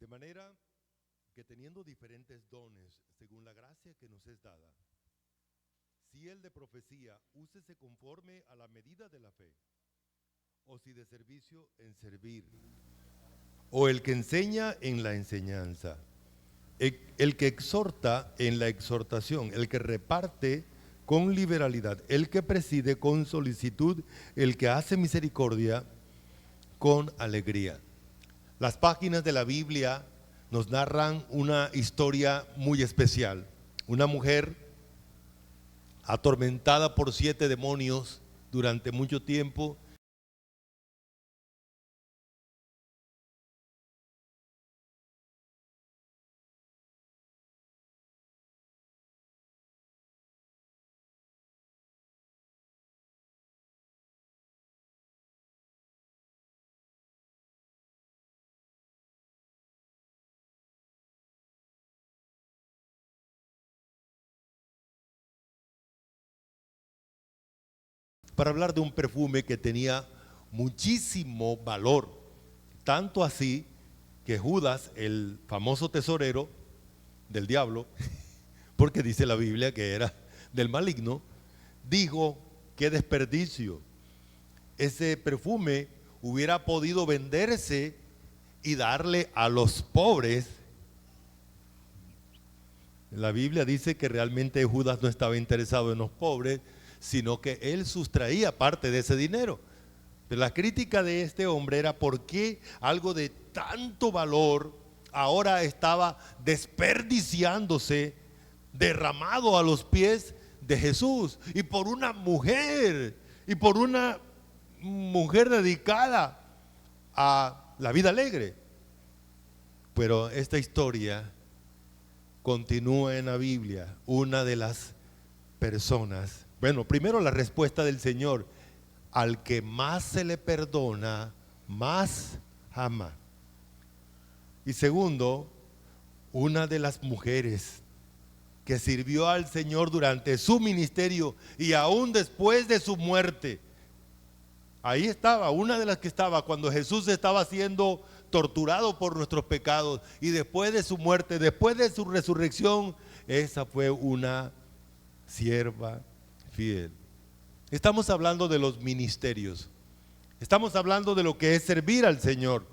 De manera que teniendo diferentes dones, según la gracia que nos es dada, si el de profecía, úsese conforme a la medida de la fe, o si de servicio, en servir, o el que enseña, en la enseñanza, el que exhorta, en la exhortación, el que reparte, con liberalidad, el que preside, con solicitud, el que hace misericordia, con alegría. Las páginas de la Biblia nos narran una historia muy especial. Una mujer atormentada por 7 demonios durante mucho tiempo. Para hablar de un perfume que tenía muchísimo valor, tanto así que Judas, el famoso tesorero del diablo, porque dice la Biblia que era del maligno, dijo: qué desperdicio, ese perfume hubiera podido venderse y darle a los pobres. La Biblia dice que realmente Judas no estaba interesado en los pobres, sino que él sustraía parte de ese dinero. Pero la crítica de este hombre era por qué algo de tanto valor ahora estaba desperdiciándose, derramado a los pies de Jesús, y por una mujer dedicada a la vida alegre. Pero esta historia continúa en la Biblia. Una de las personas, bueno, primero la respuesta del Señor: al que más se le perdona, más ama. Y segundo, una de las mujeres que sirvió al Señor durante su ministerio y aún después de su muerte. Ahí estaba, una de las que estaba cuando Jesús estaba siendo torturado por nuestros pecados, y después de su muerte, después de su resurrección, esa fue una sierva fiel. Estamos hablando de los ministerios, estamos hablando de lo que es servir al Señor.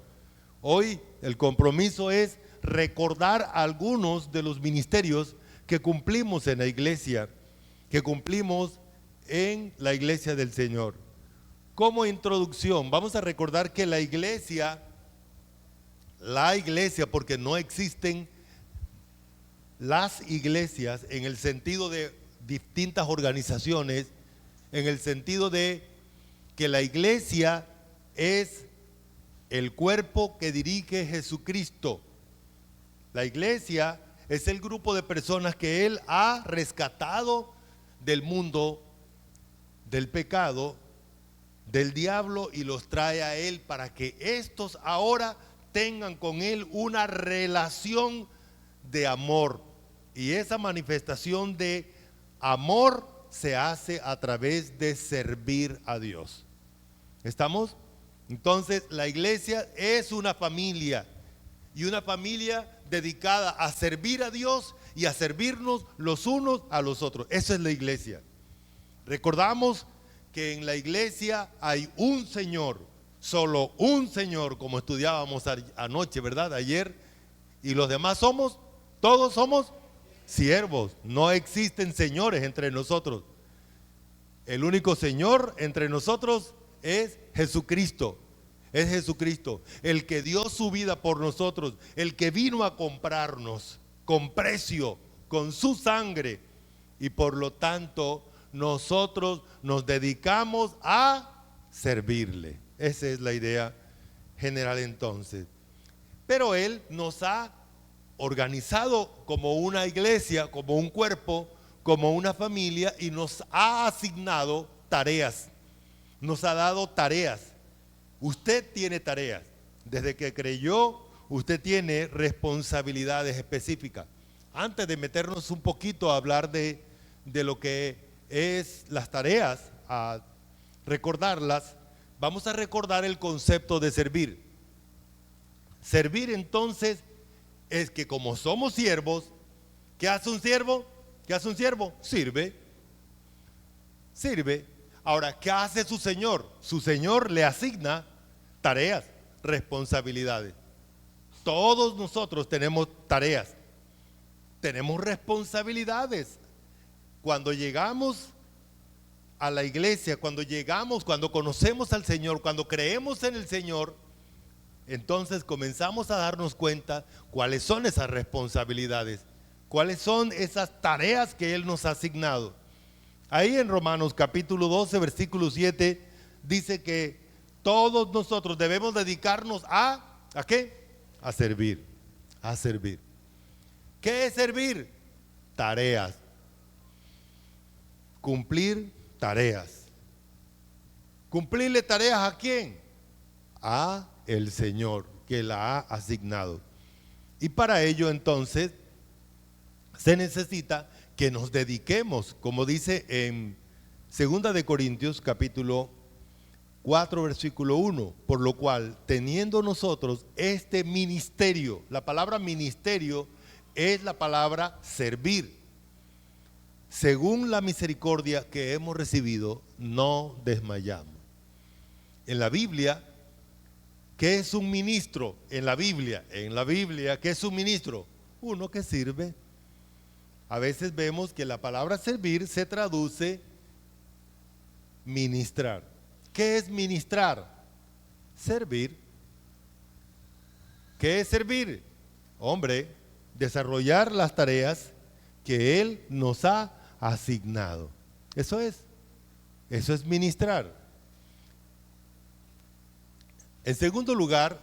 Hoy el compromiso es recordar algunos de los ministerios que cumplimos en la iglesia, que cumplimos en la iglesia del Señor. Como introducción, vamos a recordar que la iglesia, porque no existen las iglesias en el sentido de distintas organizaciones, en el sentido de que la iglesia es el cuerpo que dirige Jesucristo. La iglesia es el grupo de personas que Él ha rescatado del mundo, del pecado, del diablo, y los trae a Él para que estos ahora tengan con Él una relación de amor. Y esa manifestación de amor se hace a través de servir a Dios. ¿Estamos? Entonces la iglesia es una familia, y una familia dedicada a servir a Dios y a servirnos los unos a los otros. Esa es la iglesia. Recordamos que en la iglesia hay un Señor, solo un Señor, como estudiábamos anoche, ¿verdad? Ayer. Y los demás todos somos siervos. No existen señores entre nosotros. El único Señor entre nosotros es Jesucristo. Es Jesucristo, el que dio su vida por nosotros, el que vino a comprarnos con precio, con su sangre, y por lo tanto nosotros nos dedicamos a servirle. Esa es la idea general entonces. Pero Él nos ha organizado como una iglesia, como un cuerpo, como una familia, y nos ha asignado tareas, nos ha dado tareas. Usted tiene tareas. Desde que creyó, usted tiene responsabilidades específicas. Antes de meternos un poquito a hablar de lo que es las tareas, a recordarlas, vamos a recordar el concepto de servir. Servir entonces es que como somos siervos, ¿qué hace un siervo? ¿Qué hace un siervo? Sirve. Sirve. Ahora, ¿qué hace su señor? Su señor le asigna tareas, responsabilidades. Todos nosotros tenemos tareas, tenemos responsabilidades. Cuando llegamos a la iglesia, cuando conocemos al Señor, cuando creemos en el Señor, entonces comenzamos a darnos cuenta cuáles son esas responsabilidades, cuáles son esas tareas que Él nos ha asignado. Ahí en Romanos capítulo 12, versículo 7, dice que todos nosotros debemos dedicarnos ¿a qué? A servir, a servir. ¿Qué es servir? Tareas. Cumplir tareas. ¿Cumplirle tareas a quién? A el Señor que la ha asignado. Y para ello entonces se necesita que nos dediquemos, como dice en 2 de Corintios capítulo 4 versículo 1, por lo cual teniendo nosotros este ministerio, la palabra ministerio es la palabra servir, según la misericordia que hemos recibido, no desmayamos. En la Biblia, ¿qué es un ministro? En la Biblia, ¿qué es un ministro? Uno que sirve. A veces vemos que la palabra servir se traduce ministrar. ¿Qué es ministrar? Servir. ¿Qué es servir? Hombre, desarrollar las tareas que Él nos ha asignado. Eso es ministrar. En segundo lugar,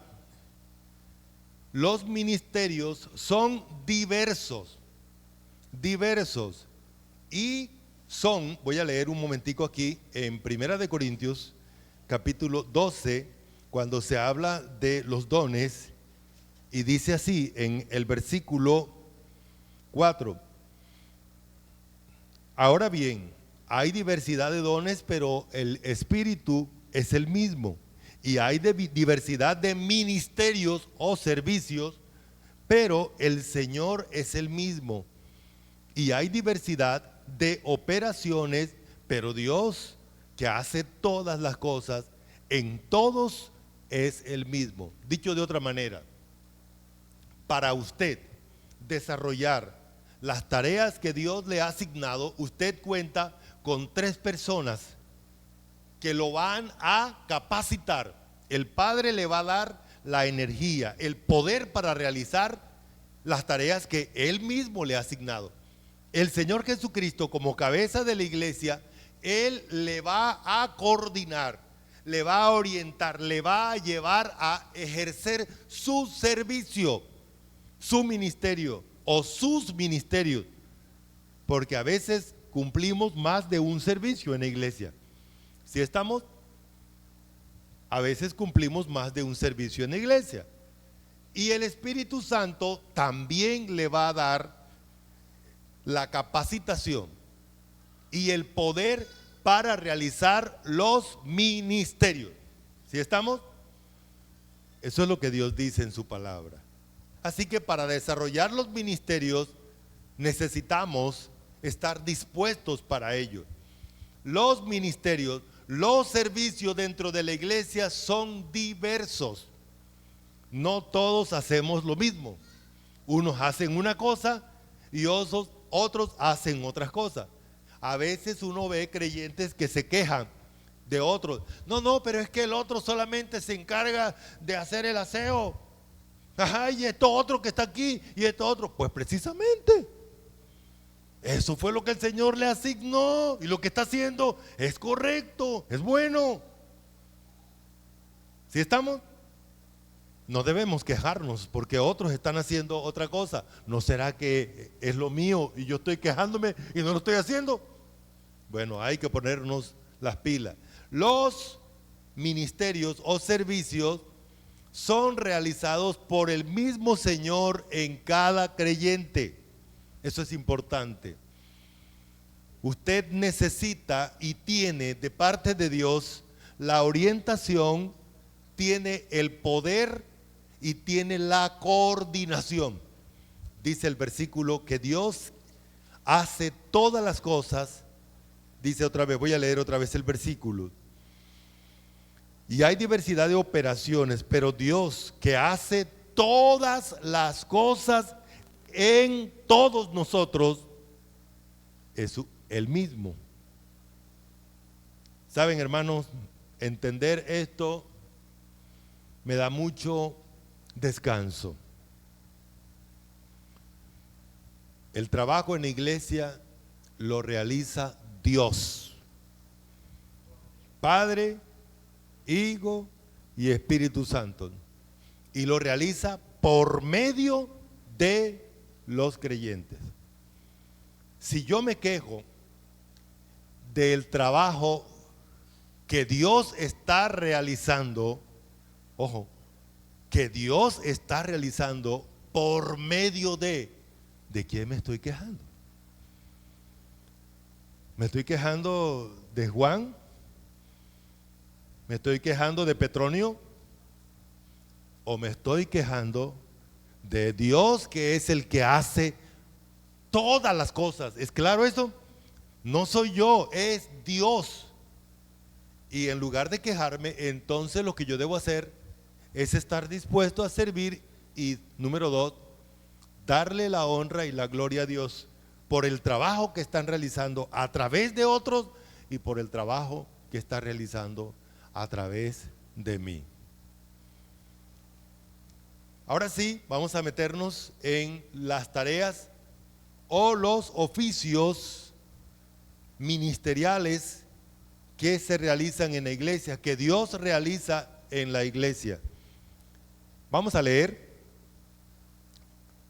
los ministerios son diversos y son, voy a leer un momentico aquí en 1 de Corintios capítulo 12, cuando se habla de los dones, y dice así en el versículo 4: ahora bien, hay diversidad de dones, pero el Espíritu es el mismo. Y hay diversidad de ministerios o servicios, pero el Señor es el mismo. Y hay diversidad de operaciones, pero Dios, que hace todas las cosas, en todos es el mismo. Dicho de otra manera, para usted desarrollar las tareas que Dios le ha asignado, usted cuenta con 3 personas que lo van a capacitar. El Padre le va a dar la energía, el poder para realizar las tareas que Él mismo le ha asignado. El Señor Jesucristo, como cabeza de la iglesia, Él le va a coordinar, le va a orientar, le va a llevar a ejercer su servicio, su ministerio o sus ministerios, porque a veces cumplimos más de un servicio en la iglesia. Si estamos, a veces cumplimos más de un servicio en la iglesia. Y el Espíritu Santo también le va a dar la capacitación y el poder para realizar los ministerios. ¿Sí estamos? Eso es lo que Dios dice en su palabra. Así que para desarrollar los ministerios necesitamos estar dispuestos para ello. Los ministerios, los servicios dentro de la iglesia son diversos. No todos hacemos lo mismo. Unos hacen una cosa y otros hacen otras cosas. A veces uno ve creyentes que se quejan de otros. No, pero es que el otro solamente se encarga de hacer el aseo. Ajá, y esto otro que está aquí y esto otro. Pues precisamente, eso fue lo que el Señor le asignó y lo que está haciendo es correcto, es bueno. ¿Sí estamos? No debemos quejarnos porque otros están haciendo otra cosa. ¿No será que es lo mío y yo estoy quejándome y no lo estoy haciendo? Bueno, hay que ponernos las pilas. Los ministerios o servicios son realizados por el mismo Señor en cada creyente. Eso es importante. Usted necesita y tiene de parte de Dios la orientación, tiene el poder y tiene la coordinación. dice el versículo que Dios hace todas las cosas. Dice otra vez, voy a leer otra vez el versículo. Y hay diversidad de operaciones, pero Dios que hace todas las cosas en todos nosotros es el mismo. Saben, hermanos, entender esto me da mucho descanso. El trabajo en la iglesia lo realiza Dios, Padre, Hijo y Espíritu Santo, y lo realiza por medio de los creyentes. Si yo me quejo del trabajo que Dios está realizando, ojo, que Dios está realizando por medio ¿de quién me estoy quejando? ¿Me estoy quejando de Juan? ¿Me estoy quejando de Petronio? ¿O me estoy quejando de Dios, que es el que hace todas las cosas? ¿Es claro eso? No soy yo, es Dios. Y en lugar de quejarme, entonces lo que yo debo hacer es estar dispuesto a servir y, número 2, darle la honra y la gloria a Dios por el trabajo que están realizando a través de otros y por el trabajo que está realizando a través de mí. Ahora sí, vamos a meternos en las tareas o los oficios ministeriales que se realizan en la iglesia, que Dios realiza en la iglesia. Vamos a leer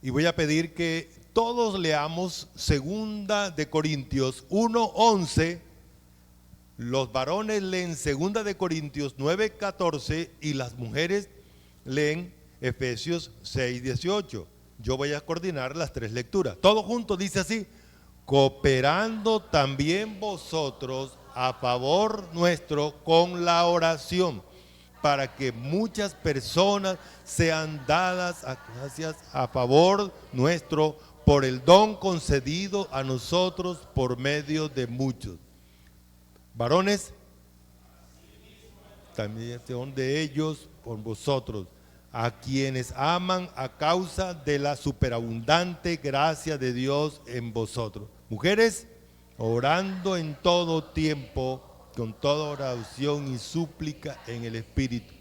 y voy a pedir que todos leamos 2 de Corintios 1:11. Los varones leen 2 de Corintios 9:14 y las mujeres leen Efesios 6:18. Yo voy a coordinar las tres lecturas. Todo junto dice así: cooperando también vosotros a favor nuestro con la oración, para que muchas personas sean dadas a gracias a favor nuestro por el don concedido a nosotros por medio de muchos. Varones, también son de ellos por vosotros, a quienes aman a causa de la superabundante gracia de Dios en vosotros. Mujeres, orando en todo tiempo, con toda oración y súplica en el Espíritu,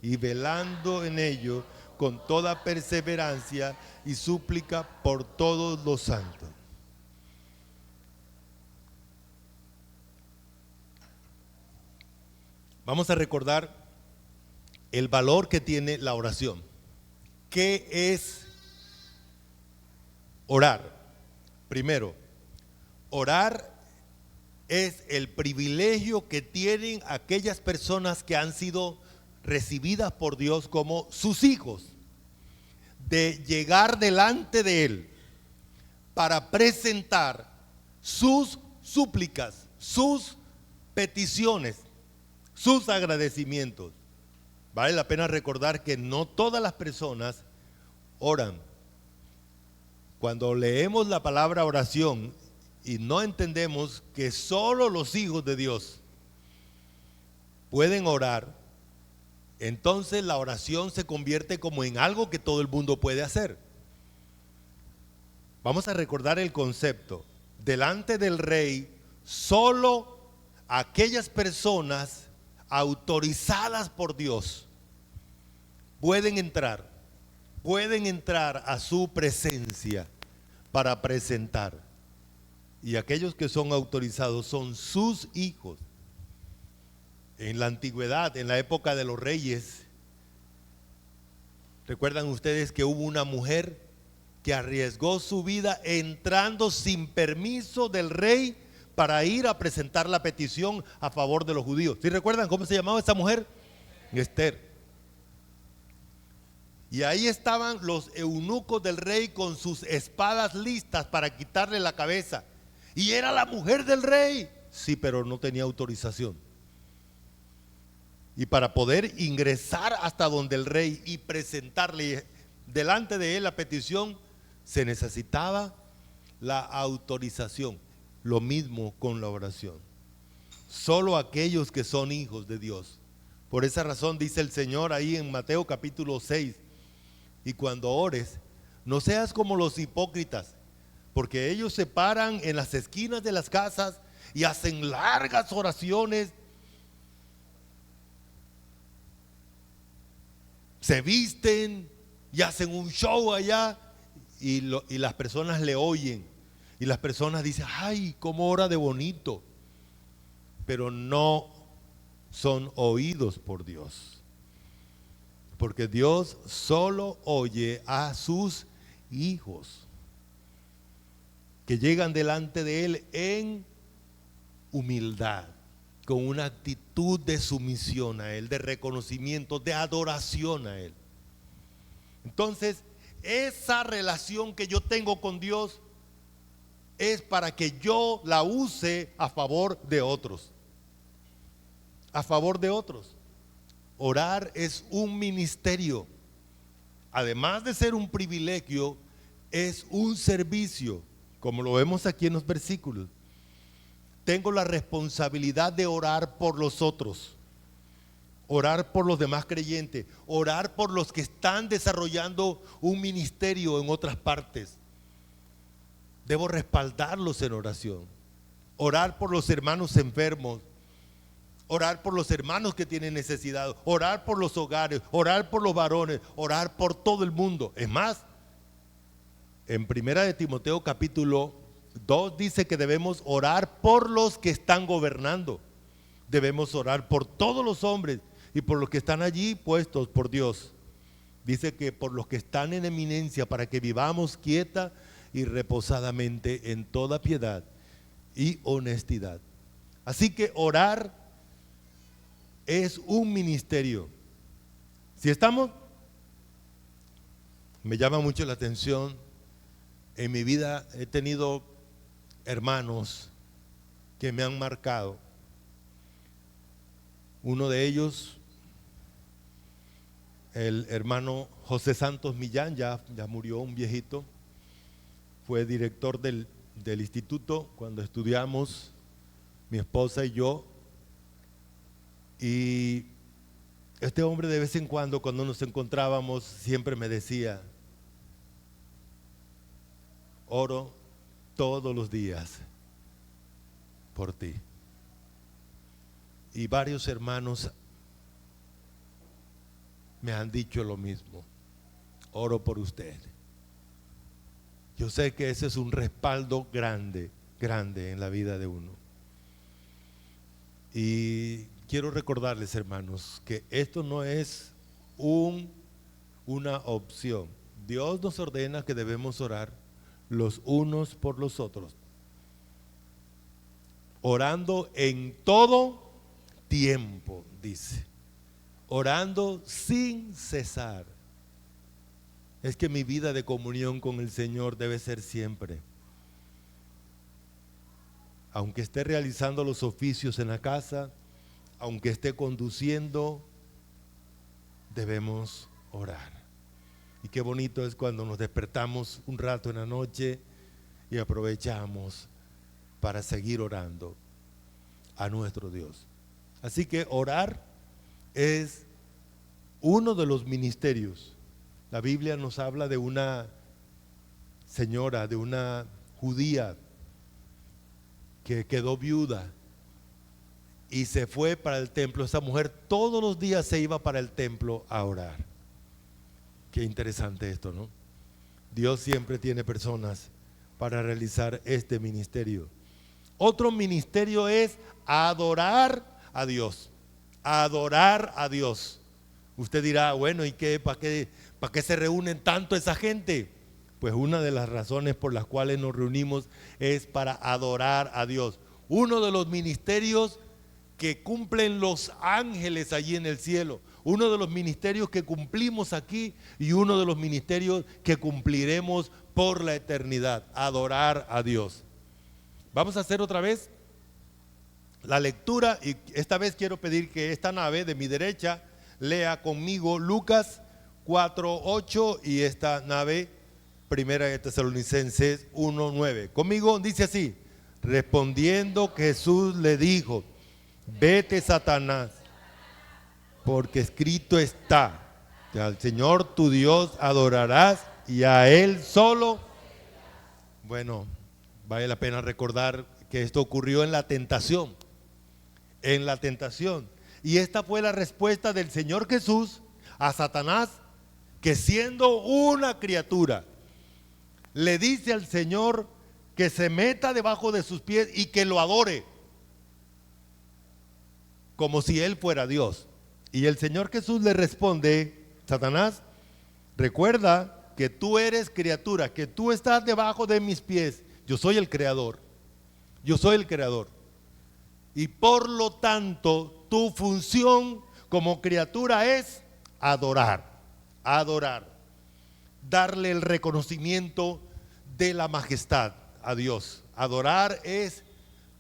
y velando en ello con toda perseverancia y súplica por todos los santos. Vamos a recordar el valor que tiene la oración. ¿Qué es orar? Primero, orar es el privilegio que tienen aquellas personas que han sido recibidas por Dios como sus hijos, de llegar delante de Él para presentar sus súplicas, sus peticiones, sus agradecimientos. Vale la pena recordar que no todas las personas oran. Cuando leemos la palabra oración y no entendemos que solo los hijos de Dios pueden orar, entonces la oración se convierte como en algo que todo el mundo puede hacer. Vamos a recordar el concepto. Delante del rey, solo aquellas personas autorizadas por Dios pueden entrar a su presencia para presentar. Y aquellos que son autorizados son sus hijos. En la antigüedad, en la época de los reyes, ¿recuerdan ustedes que hubo una mujer que arriesgó su vida entrando sin permiso del rey para ir a presentar la petición a favor de los judíos? ¿Sí recuerdan cómo se llamaba esa mujer? Esther. Y ahí estaban los eunucos del rey con sus espadas listas para quitarle la cabeza. Y era la mujer del rey. Sí, pero no tenía autorización. Y para poder ingresar hasta donde el rey y presentarle delante de él la petición, se necesitaba la autorización. Lo mismo con la oración. Solo aquellos que son hijos de Dios. Por esa razón dice el Señor ahí en Mateo capítulo 6, y cuando ores, no seas como los hipócritas, porque ellos se paran en las esquinas de las casas y hacen largas oraciones, se visten y hacen un show allá, y las personas le oyen, y las personas dicen, ay, cómo ora de bonito, pero no son oídos por Dios, porque Dios solo oye a sus hijos que llegan delante de Él en humildad, con una actitud de sumisión a Él, de reconocimiento, de adoración a Él. Entonces, esa relación que yo tengo con Dios es para que yo la use a favor de otros. A favor de otros. Orar es un ministerio. Además de ser un privilegio, es un servicio, como lo vemos aquí en los versículos. Tengo la responsabilidad de orar por los otros, orar por los demás creyentes, orar por los que están desarrollando un ministerio en otras partes. Debo respaldarlos en oración, orar por los hermanos enfermos, orar por los hermanos que tienen necesidad, orar por los hogares, orar por los varones, orar por todo el mundo. Es más, en 1 de Timoteo capítulo 2 dice que debemos orar por los que están gobernando. Debemos orar por todos los hombres y por los que están allí puestos por Dios. Dice que por los que están en eminencia, para que vivamos quieta y reposadamente en toda piedad y honestidad. Así que orar es un ministerio. Si estamos, me llama mucho la atención. En mi vida he tenido hermanos que me han marcado. Uno de ellos, el hermano José Santos Millán, ya murió, un viejito. Fue director del instituto cuando estudiamos, mi esposa y yo. Y este hombre, de vez en cuando nos encontrábamos, siempre me decía: oro todos los días por ti. Y varios hermanos me han dicho lo mismo: oro por usted. Yo sé que ese es un respaldo grande, grande en la vida de uno. Y quiero recordarles, hermanos, que esto no es una opción. Dios nos ordena que debemos orar los unos por los otros, orando en todo tiempo, dice, orando sin cesar. Es que mi vida de comunión con el Señor debe ser siempre. Aunque esté realizando los oficios en la casa, aunque esté conduciendo, debemos orar. Y qué bonito es cuando nos despertamos un rato en la noche y aprovechamos para seguir orando a nuestro Dios. Así que orar es uno de los ministerios. La Biblia nos habla de una señora, de una judía que quedó viuda y se fue para el templo. Esa mujer todos los días se iba para el templo a orar. Qué interesante esto, ¿no? Dios siempre tiene personas para realizar este ministerio. Otro ministerio es adorar a Dios. Adorar a Dios. Usted dirá, bueno, ¿y qué? ¿Para qué se reúnen tanto esa gente? Pues una de las razones por las cuales nos reunimos es para adorar a Dios. Uno de los ministerios que cumplen los ángeles allí en el cielo, uno de los ministerios que cumplimos aquí y uno de los ministerios que cumpliremos por la eternidad, adorar a Dios. Vamos a hacer otra vez la lectura y esta vez quiero pedir que esta nave de mi derecha lea conmigo Lucas 4:8 y esta nave Primera de Tesalonicenses 1:9. Conmigo dice así: respondiendo Jesús le dijo: vete, Satanás, porque escrito está, que al Señor tu Dios adorarás y a Él solo. Bueno, vale la pena recordar que esto ocurrió en la tentación. En la tentación. Y esta fue la respuesta del Señor Jesús a Satanás, que siendo una criatura, le dice al Señor que se meta debajo de sus pies y que lo adore, como si Él fuera Dios. Y el Señor Jesús le responde: Satanás, recuerda que tú eres criatura, que tú estás debajo de mis pies. Yo soy el creador. Yo soy el creador. Y por lo tanto, tu función como criatura es adorar, adorar, darle el reconocimiento de la majestad a Dios. Adorar es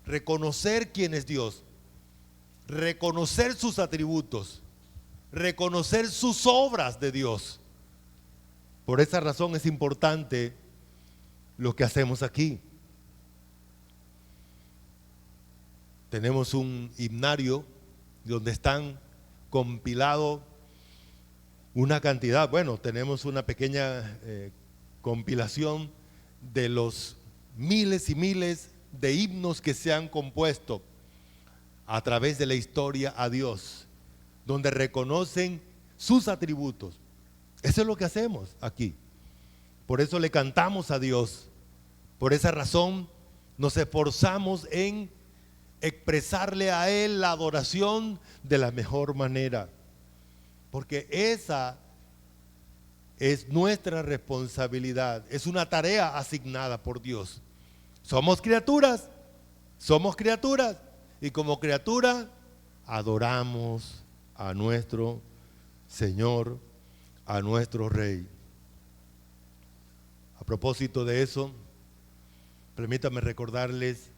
reconocer quién es Dios, reconocer sus atributos, reconocer sus obras de Dios. Por esa razón es importante lo que hacemos aquí. Tenemos un himnario donde están compilados una cantidad, bueno, tenemos una pequeña compilación de los miles y miles de himnos que se han compuesto a través de la historia a Dios, donde reconocen sus atributos. Eso es lo que hacemos aquí. Por eso le cantamos a Dios. Por esa razón nos esforzamos en expresarle a Él la adoración de la mejor manera, porque esa es nuestra responsabilidad, es una tarea asignada por Dios. Somos criaturas, y como criatura adoramos a nuestro Señor, a nuestro Rey. A propósito de eso, permítanme recordarles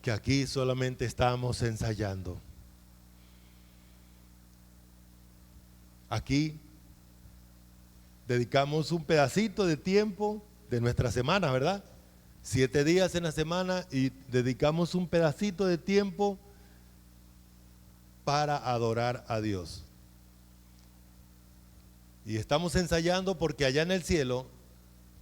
que aquí solamente estamos ensayando. Aquí dedicamos un pedacito de tiempo de nuestra semana, ¿verdad? 7 días en la semana y dedicamos un pedacito de tiempo para adorar a Dios. Y estamos ensayando porque allá en el cielo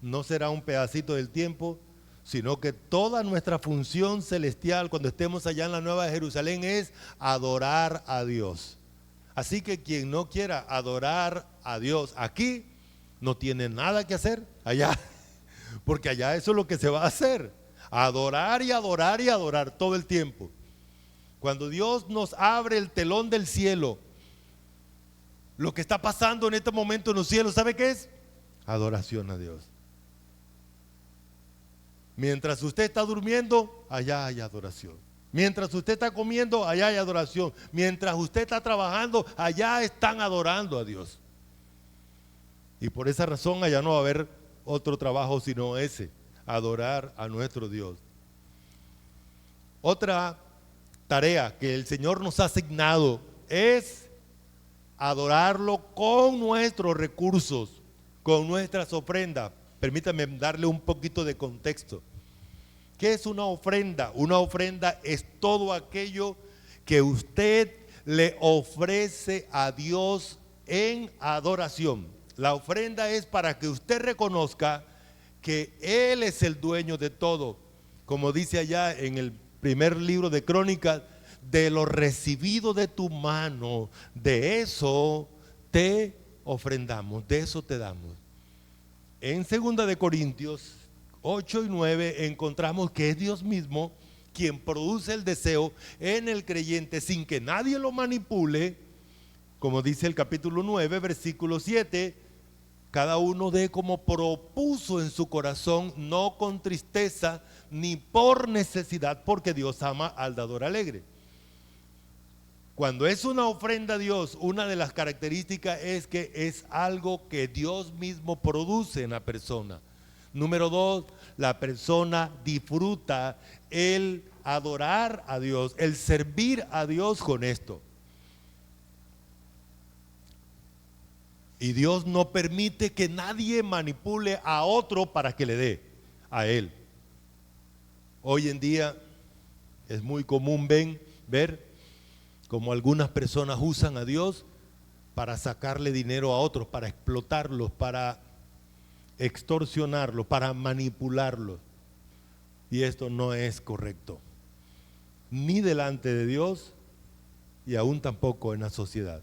no será un pedacito del tiempo, sino que toda nuestra función celestial cuando estemos allá en la Nueva Jerusalén es adorar a Dios. Así que quien no quiera adorar a Dios aquí, no tiene nada que hacer allá, porque allá eso es lo que se va a hacer, adorar y adorar y adorar todo el tiempo. Cuando Dios nos abre el telón del cielo, lo que está pasando en este momento en los cielos, ¿sabe qué es? Adoración a Dios. Mientras usted está durmiendo, allá hay adoración. Mientras usted está comiendo, allá hay adoración. Mientras usted está trabajando, allá están adorando a Dios. Y por esa razón allá no va a haber otro trabajo sino ese, adorar a nuestro Dios. Otra tarea que el Señor nos ha asignado es adorarlo con nuestros recursos, con nuestras ofrendas. Permítame darle un poquito de contexto. ¿Qué es una ofrenda? Una ofrenda es todo aquello que usted le ofrece a Dios en adoración. La ofrenda es para que usted reconozca que Él es el dueño de todo. Como dice allá en el primer libro de Crónicas, de lo recibido de tu mano, de eso te ofrendamos, de eso te damos. En 2 de Corintios 8 y 9 encontramos que es Dios mismo quien produce el deseo en el creyente sin que nadie lo manipule. Como dice el capítulo 9, versículo 7, cada uno dé como propuso en su corazón, no con tristeza ni por necesidad, porque Dios ama al dador alegre. Cuando es una ofrenda a Dios, una de las características es que es algo que Dios mismo produce en la persona. Número 2, la persona disfruta el adorar a Dios, el servir a Dios con esto. Y Dios no permite que nadie manipule a otro para que le dé a él. Hoy en día es muy común ver como algunas personas usan a Dios para sacarle dinero a otros, para explotarlos, para extorsionarlos, para manipularlos. Y esto no es correcto, ni delante de Dios y aún tampoco en la sociedad.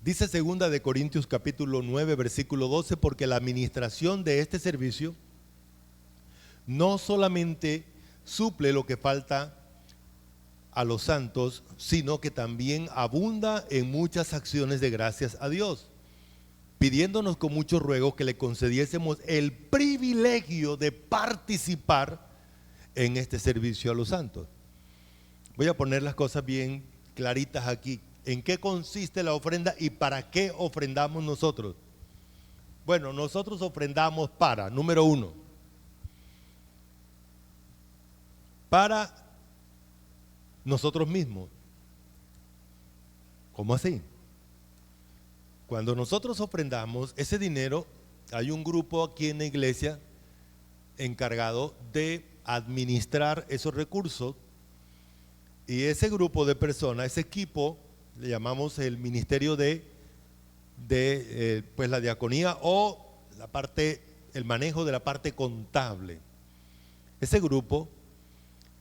Dice 2 de Corintios capítulo 9 versículo 12, porque la administración de este servicio no solamente suple lo que falta a los santos, sino que también abunda en muchas acciones de gracias a Dios, pidiéndonos con mucho ruego que le concediésemos el privilegio de participar en este servicio a los santos. Voy a poner las cosas bien claritas aquí. ¿En qué consiste la ofrenda y para qué ofrendamos nosotros? Bueno, nosotros ofrendamos para, número 1, para nosotros mismos. ¿Cómo así? Cuando nosotros ofrendamos ese dinero, hay un grupo aquí en la iglesia encargado de administrar esos recursos, y ese grupo de personas, ese equipo, le llamamos el ministerio de pues la diaconía o la parte, el manejo de la parte contable. Ese grupo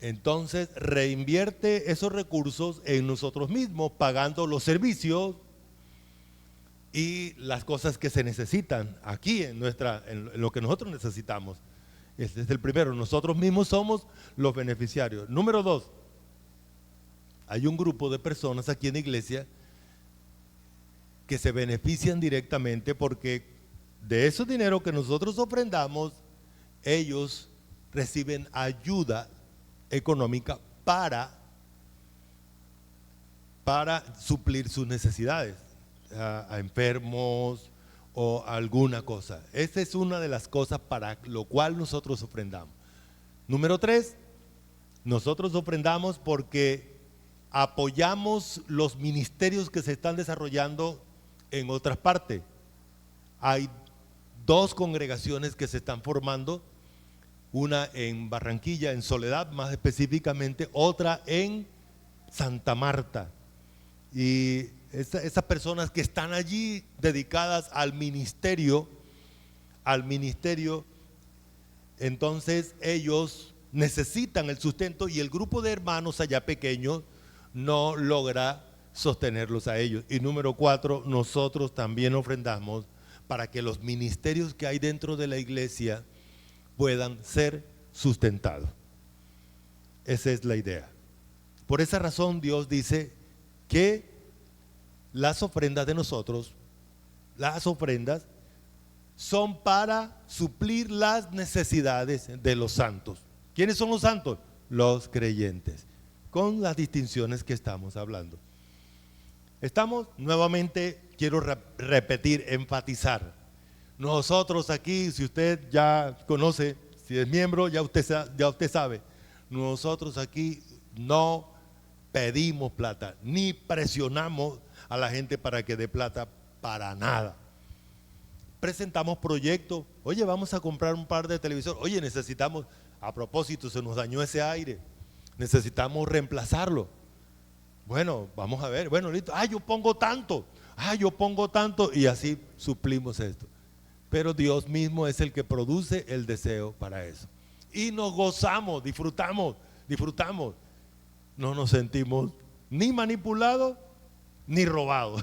entonces reinvierte esos recursos en nosotros mismos, pagando los servicios y las cosas que se necesitan aquí en lo que nosotros necesitamos. Este es el primero, nosotros mismos somos los beneficiarios. Número 2, hay un grupo de personas aquí en la iglesia que se benefician directamente porque de ese dinero que nosotros ofrendamos, ellos reciben ayuda económica para suplir sus necesidades, a enfermos o alguna cosa. Esta es una de las cosas para lo cual nosotros ofrendamos. Número 3, nosotros ofrendamos porque apoyamos los ministerios que se están desarrollando en otras partes. Hay 2 congregaciones que se están formando, una en Barranquilla, en Soledad más específicamente, otra en Santa Marta. Y esas personas que están allí dedicadas al ministerio, entonces ellos necesitan el sustento y el grupo de hermanos allá pequeños no logra sostenerlos a ellos. Y número 4, nosotros también ofrendamos para que los ministerios que hay dentro de la iglesia puedan ser sustentados. Esa es la idea. Por esa razón Dios dice que las ofrendas de nosotros, las ofrendas son para suplir las necesidades de los santos. ¿Quiénes son los santos? Los creyentes, con las distinciones que estamos hablando. Estamos, nuevamente quiero repetir, enfatizar. Nosotros aquí, si usted ya conoce, si es miembro, ya usted sabe, nosotros aquí no pedimos plata, ni presionamos a la gente para que dé plata para nada. Presentamos proyectos, oye, vamos a comprar un par de televisores, oye, necesitamos, a propósito, se nos dañó ese aire, necesitamos reemplazarlo. Bueno, vamos a ver, bueno, listo, yo pongo tanto, y así suplimos esto. Pero Dios mismo es el que produce el deseo para eso. Y nos gozamos, disfrutamos. No nos sentimos ni manipulados ni robados.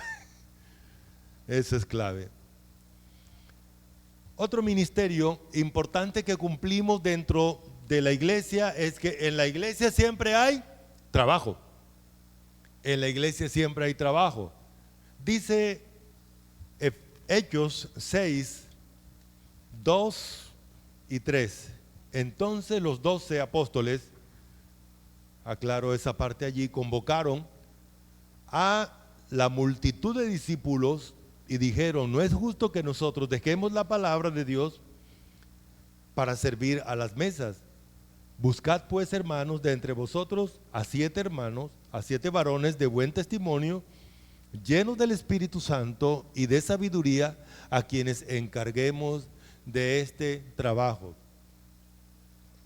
Eso es clave. Otro ministerio importante que cumplimos dentro de la iglesia es que en la iglesia siempre hay trabajo. En la iglesia siempre hay trabajo. Dice Hechos 6, 2 y 3. Entonces los 12 apóstoles, aclaro esa parte allí, convocaron a la multitud de discípulos y dijeron: no es justo que nosotros dejemos la palabra de Dios para servir a las mesas. Buscad pues, hermanos, de entre vosotros a 7 hermanos, a 7 varones de buen testimonio, llenos del Espíritu Santo y de sabiduría, a quienes encarguemos de este trabajo.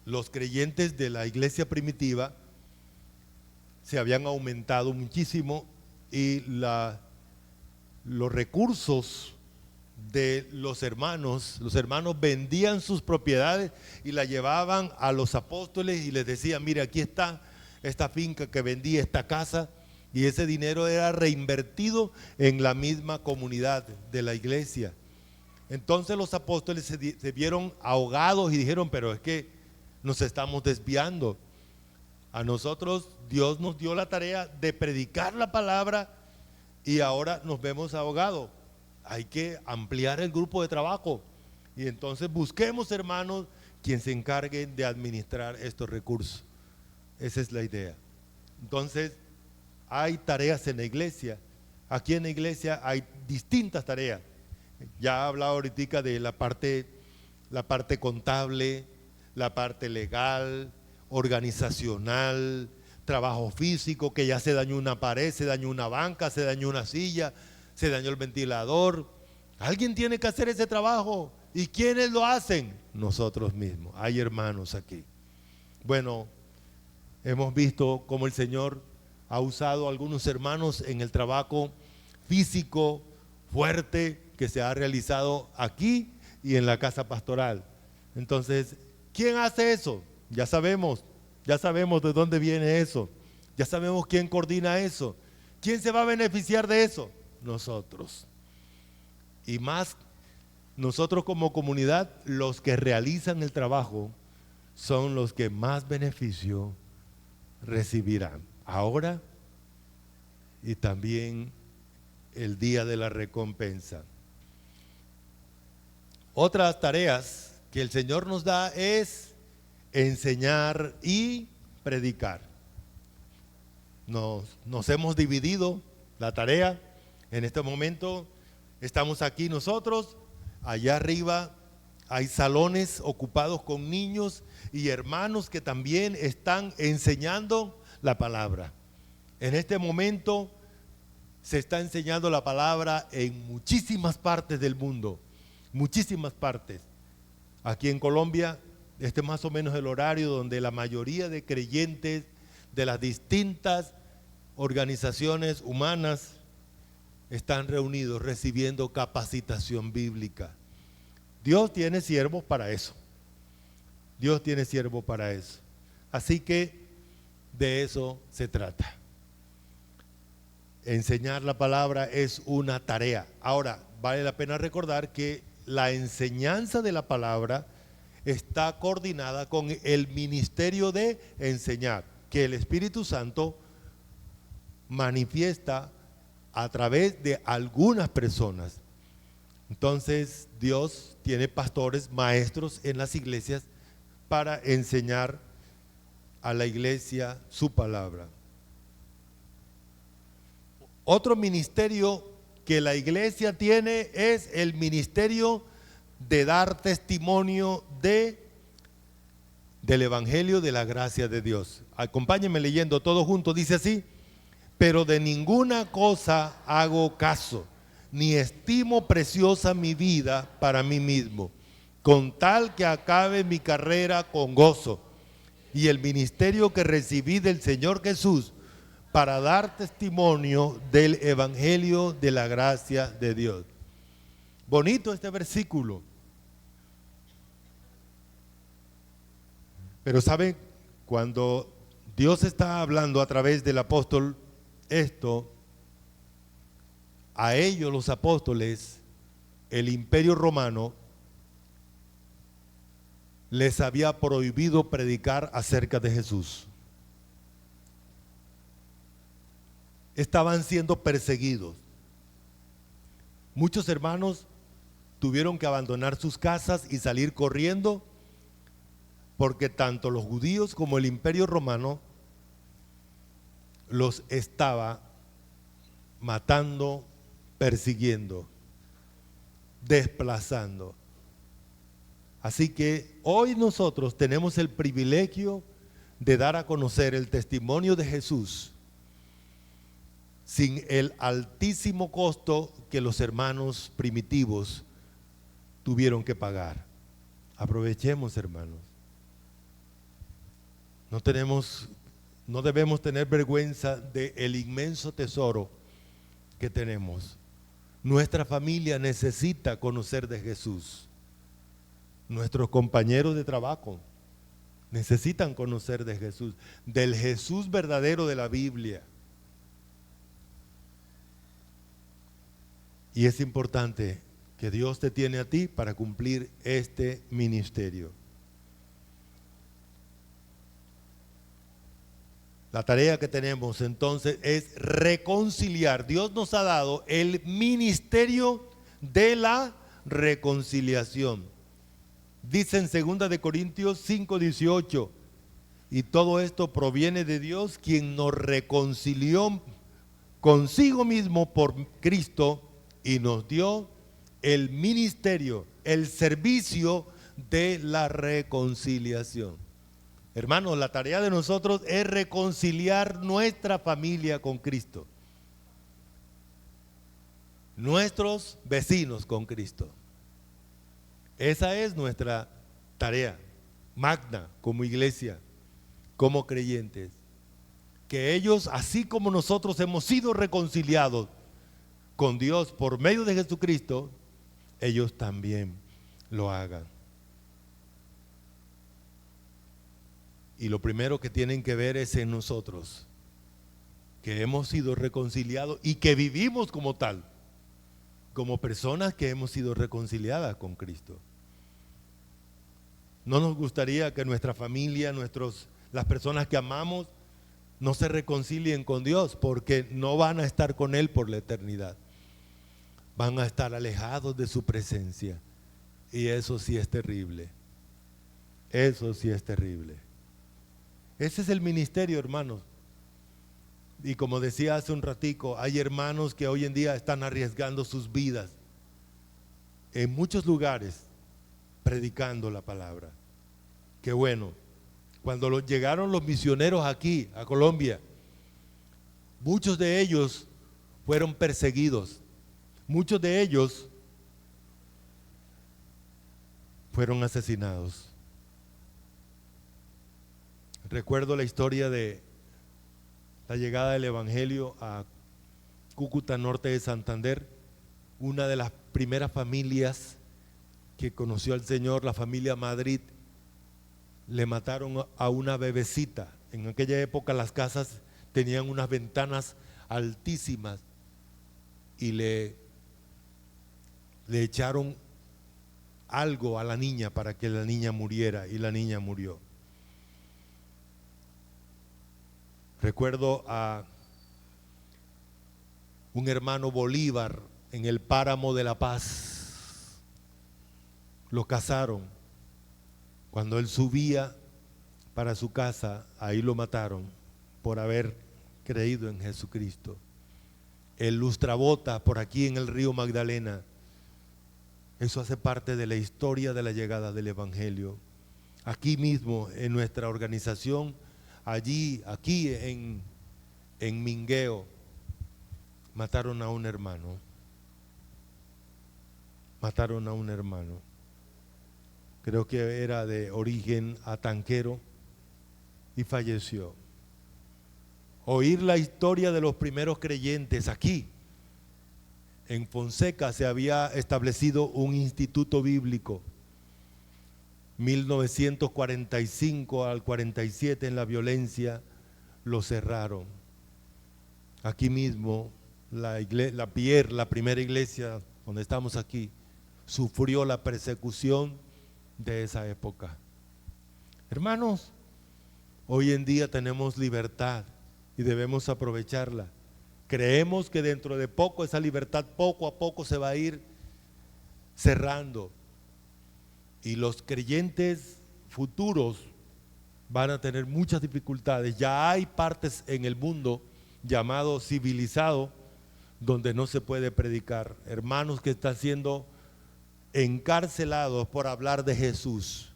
Los creyentes de la iglesia primitiva se habían aumentado muchísimo y los recursos de los hermanos vendían sus propiedades y la llevaban a los apóstoles y les decían: mire, aquí está esta finca que vendí, esta casa, y ese dinero era reinvertido en la misma comunidad de la iglesia. Entonces los apóstoles se vieron ahogados y dijeron: pero es que nos estamos desviando. A nosotros Dios nos dio la tarea de predicar la palabra y ahora nos vemos ahogados. Hay que ampliar el grupo de trabajo y entonces busquemos, hermanos, quien se encargue de administrar estos recursos. Esa es la idea. Entonces hay tareas en la iglesia. Aquí en la iglesia hay distintas tareas. Ya he hablado ahorita de la parte contable, la parte legal, organizacional, trabajo físico, que ya se dañó una pared, se dañó una banca, se dañó una silla, se dañó el ventilador. Alguien tiene que hacer ese trabajo. ¿Y quiénes lo hacen? Nosotros mismos. Hay hermanos aquí. Bueno, hemos visto cómo el Señor ha usado a algunos hermanos en el trabajo físico fuerte que se ha realizado aquí y en la casa pastoral. Entonces, ¿quién hace eso? Ya sabemos de dónde viene eso. Ya sabemos quién coordina eso. ¿Quién se va a beneficiar de eso? Nosotros. Y más, nosotros como comunidad, los que realizan el trabajo son los que más beneficio recibirán. Ahora y también el día de la recompensa. Otras tareas que el Señor nos da es enseñar y predicar. Nos hemos dividido la tarea. En este momento estamos aquí nosotros, allá arriba hay salones ocupados con niños y hermanos que también están enseñando la palabra. En este momento se está enseñando la palabra en muchísimas partes del mundo, muchísimas partes. Aquí en Colombia, este es más o menos el horario donde la mayoría de creyentes de las distintas organizaciones humanas están reunidos recibiendo capacitación bíblica. Dios tiene siervos para eso. Dios tiene siervos para eso. Así que de eso se trata. Enseñar la palabra es una tarea. Ahora, vale la pena recordar que la enseñanza de la palabra está coordinada con el ministerio de enseñar, que el Espíritu Santo manifiesta a través de algunas personas. Entonces, Dios tiene pastores, maestros en las iglesias para enseñar a la iglesia su palabra. Otro ministerio que la iglesia tiene es el ministerio de dar testimonio del evangelio de la gracia de Dios. Acompáñenme leyendo todos juntos, dice así: pero de ninguna cosa hago caso, ni estimo preciosa mi vida para mí mismo, con tal que acabe mi carrera con gozo y el ministerio que recibí del Señor Jesús, para dar testimonio del evangelio de la gracia de Dios. Bonito este versículo. Pero ¿saben? Cuando Dios está hablando a través del apóstol esto, a ellos los apóstoles, el imperio romano les había prohibido predicar acerca de Jesús. Estaban siendo perseguidos. Muchos hermanos tuvieron que abandonar sus casas y salir corriendo, porque tanto los judíos como el imperio romano los estaba matando, persiguiendo, desplazando. Así que hoy nosotros tenemos el privilegio de dar a conocer el testimonio de Jesús sin el altísimo costo que los hermanos primitivos tuvieron que pagar. Aprovechemos, hermanos. No debemos tener vergüenza del inmenso tesoro que tenemos. Nuestra familia necesita conocer de Jesús. Nuestros compañeros de trabajo necesitan conocer de Jesús, del Jesús verdadero de la Biblia. Y es importante que Dios te tiene a ti para cumplir este ministerio. La tarea que tenemos entonces es reconciliar. Dios nos ha dado el ministerio de la reconciliación. Dice en 2 de Corintios 5:18, y todo esto proviene de Dios, quien nos reconcilió consigo mismo por Cristo y nos dio el ministerio, el servicio de la reconciliación. Hermanos, la tarea de nosotros es reconciliar nuestra familia con Cristo, nuestros vecinos con Cristo. Esa es nuestra tarea magna como iglesia, como creyentes. Que ellos, así como nosotros hemos sido reconciliados con Dios por medio de Jesucristo, ellos también lo hagan. Y lo primero que tienen que ver es en nosotros, que hemos sido reconciliados y que vivimos como tal, como personas que hemos sido reconciliadas con Cristo. No nos gustaría que nuestra familia, las personas que amamos, no se reconcilien con Dios, porque no van a estar con Él por la eternidad. Van a estar alejados de su presencia. Y eso sí es terrible. Eso sí es terrible. Ese es el ministerio, hermanos. Y como decía hace un ratico, hay hermanos que hoy en día están arriesgando sus vidas en muchos lugares predicando la palabra. Qué bueno. Cuando llegaron los misioneros aquí a Colombia, muchos de ellos fueron perseguidos. Muchos de ellos fueron asesinados. Recuerdo la historia de la llegada del Evangelio a Cúcuta, norte de Santander. Una de las primeras familias que conoció al Señor, la familia Madrid, le mataron a una bebecita. En aquella época las casas tenían unas ventanas altísimas y le echaron algo a la niña para que la niña muriera, y la niña murió. Recuerdo a un hermano Bolívar en el Páramo de La Paz. Lo cazaron. Cuando él subía para su casa, ahí lo mataron por haber creído en Jesucristo. El Lustrabota, por aquí en el río Magdalena. Eso hace parte de la historia de la llegada del Evangelio. Aquí mismo, en nuestra organización, aquí en Mingueo, mataron a un hermano. Mataron a un hermano. Creo que era de origen atanquero y falleció. Oír la historia de los primeros creyentes aquí. En Fonseca se había establecido un instituto bíblico. 1945 al 47 en la violencia lo cerraron. Aquí mismo la primera iglesia donde estamos aquí, sufrió la persecución de esa época. Hermanos, hoy en día tenemos libertad y debemos aprovecharla. Creemos que dentro de poco esa libertad poco a poco se va a ir cerrando y los creyentes futuros van a tener muchas dificultades. Ya hay partes en el mundo llamado civilizado donde no se puede predicar. Hermanos que están siendo encarcelados por hablar de Jesús,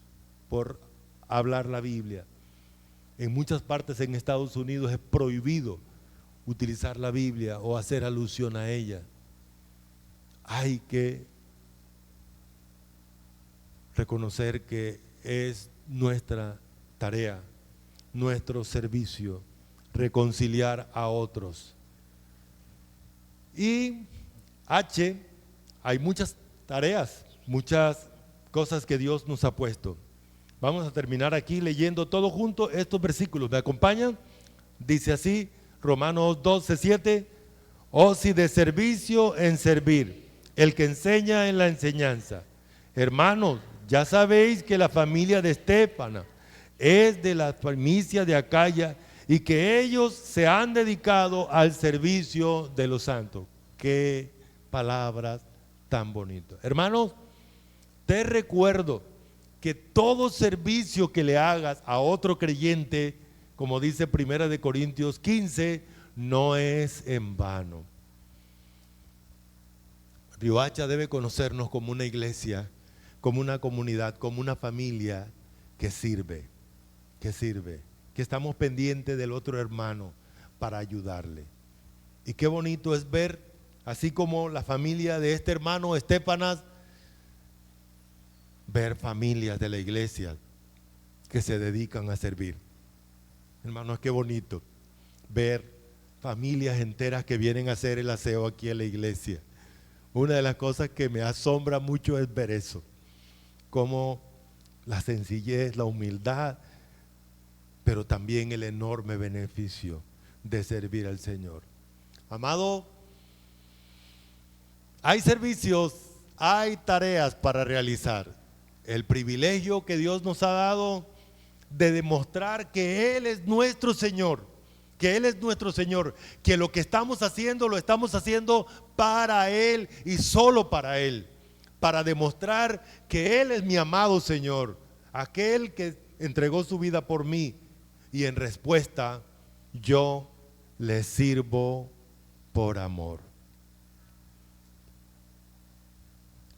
por hablar la Biblia. En muchas partes en Estados Unidos es prohibido utilizar la Biblia o hacer alusión a ella. Hay que reconocer que es nuestra tarea, nuestro servicio, reconciliar a otros. Y H, hay muchas tareas, muchas cosas que Dios nos ha puesto. Vamos a terminar aquí leyendo todos juntos estos versículos. ¿Me acompañan? Dice así, Romanos 12:7, o si de servicio en servir, el que enseña en la enseñanza. Hermanos, ya sabéis que la familia de Estéfanas es de la primicia de Acaya y que ellos se han dedicado al servicio de los santos. Qué palabras tan bonitas. Hermanos, te recuerdo que todo servicio que le hagas a otro creyente, como dice 1 Corintios 15, no es en vano. Riohacha debe conocernos como una iglesia, como una comunidad, como una familia que sirve, que estamos pendientes del otro hermano para ayudarle. Y qué bonito es ver, así como la familia de este hermano Estéfanas, ver familias de la iglesia que se dedican a servir. Hermanos, qué bonito ver familias enteras que vienen a hacer el aseo aquí en la iglesia. Una de las cosas que me asombra mucho es ver eso, como la sencillez, la humildad, pero también el enorme beneficio de servir al Señor. Amado, hay servicios, hay tareas para realizar. El privilegio que Dios nos ha dado de demostrar que Él es nuestro Señor, que lo que estamos haciendo lo estamos haciendo para Él y solo para Él, para demostrar que Él es mi amado Señor, aquel que entregó su vida por mí, y en respuesta yo le sirvo por amor.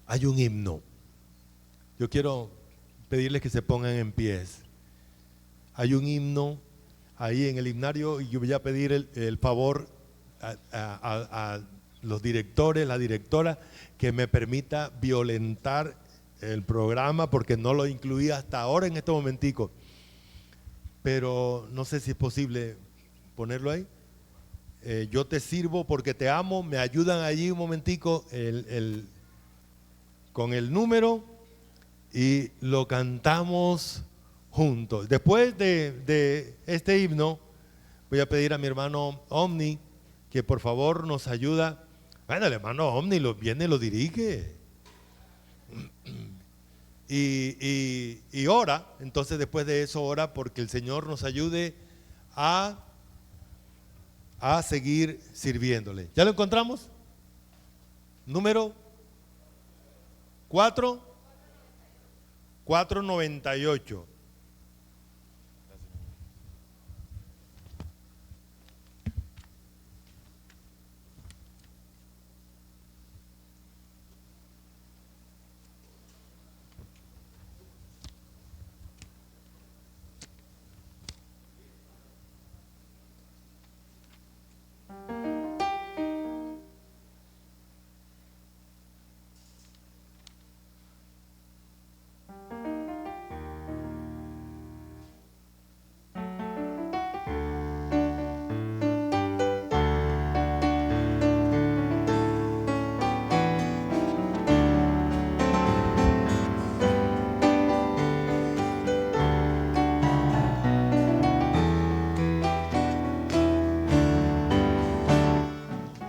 Hay un himno. Yo quiero pedirles que se pongan en pies. Hay un himno ahí en el himnario y yo voy a pedir el favor a los directores, la directora, que me permita violentar el programa porque no lo incluí hasta ahora en este momentico. Pero no sé si es posible ponerlo ahí. Yo te sirvo porque te amo. Me ayudan allí un momentico con el número y lo cantamos juntos. Después de este himno, voy a pedir a mi hermano Omni que por favor nos ayuda. Bueno, el hermano Omni viene y lo dirige. Y ora, entonces después de eso ora porque el Señor nos ayude a seguir sirviéndole. ¿Ya lo encontramos? Número 498.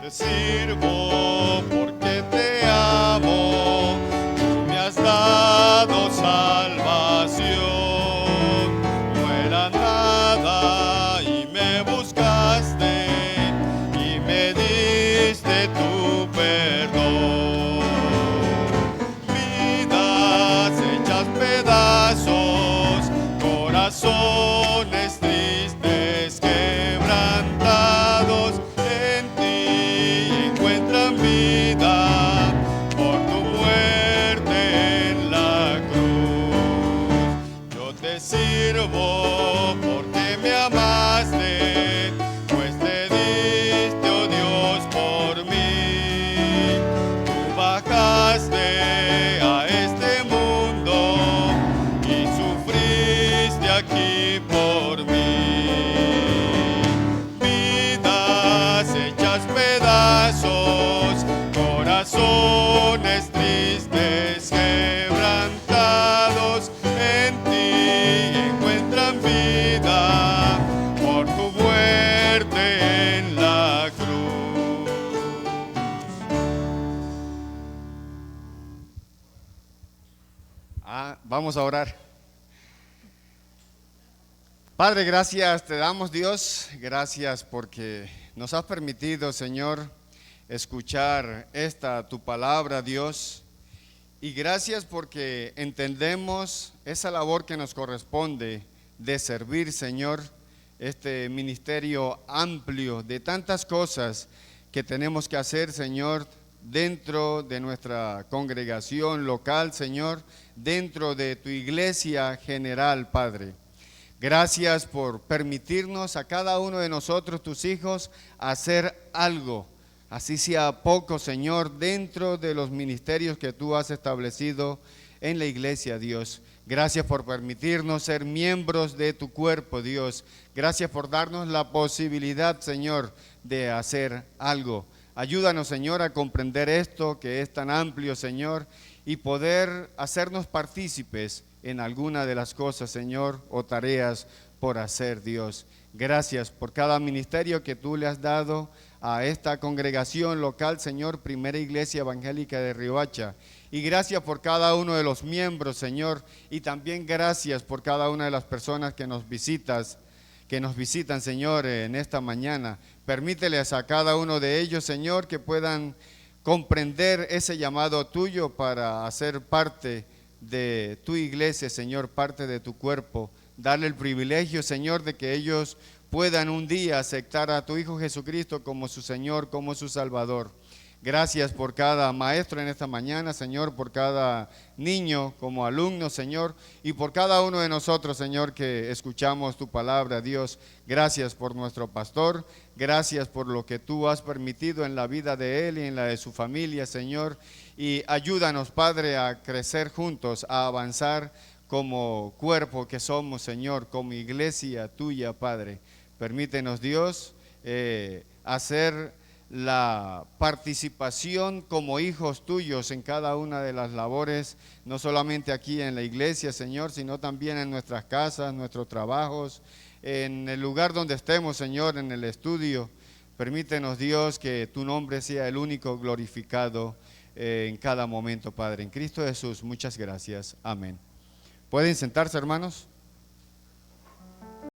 Te sirvo porque te amo, tú me has dado salvación. No era nada y me buscaste y me diste tu perdón. Vidas hechas pedazos, corazones tristes, quebrantados, en ti encuentran vida por tu muerte pedazos, corazones tristes, quebrantados, en ti encuentran vida por tu muerte en la cruz. Vamos a orar. Padre, gracias te damos, Dios, gracias porque nos has permitido, Señor, escuchar tu palabra, Dios, y gracias porque entendemos esa labor que nos corresponde de servir, Señor, este ministerio amplio de tantas cosas que tenemos que hacer, Señor, dentro de nuestra congregación local, Señor, dentro de tu iglesia general, Padre. Gracias por permitirnos a cada uno de nosotros, tus hijos, hacer algo, así sea poco, Señor, dentro de los ministerios que tú has establecido en la iglesia, Dios. Gracias por permitirnos ser miembros de tu cuerpo, Dios. Gracias por darnos la posibilidad, Señor, de hacer algo. Ayúdanos, Señor, a comprender esto que es tan amplio, Señor, y poder hacernos partícipes en alguna de las cosas, Señor, o tareas por hacer, Dios. Gracias por cada ministerio que tú le has dado a esta congregación local, Señor, Primera Iglesia Evangélica de Riohacha. Y gracias por cada uno de los miembros, Señor, y también gracias por cada una de las personas que nos visitan, Señor, en esta mañana. Permíteles a cada uno de ellos, Señor, que puedan comprender ese llamado tuyo para hacer parte de tu iglesia, Señor, parte de tu cuerpo. Darle el privilegio, Señor, de que ellos puedan un día aceptar a tu Hijo Jesucristo como su Señor, como su Salvador. Gracias por cada maestro en esta mañana, Señor, por cada niño como alumno, Señor, y por cada uno de nosotros, Señor, que escuchamos tu palabra, Dios. Gracias por nuestro pastor, gracias por lo que tú has permitido en la vida de él y en la de su familia, Señor, y ayúdanos, Padre, a crecer juntos, a avanzar como cuerpo que somos, Señor, como iglesia tuya, Padre. Permítenos, Dios, hacer la participación como hijos tuyos en cada una de las labores, no solamente aquí en la iglesia, Señor, sino también en nuestras casas, nuestros trabajos, en el lugar donde estemos, Señor, en el estudio. Permítenos, Dios, que tu nombre sea el único glorificado en cada momento, Padre. En Cristo Jesús, muchas gracias. Amén. ¿Pueden sentarse, hermanos?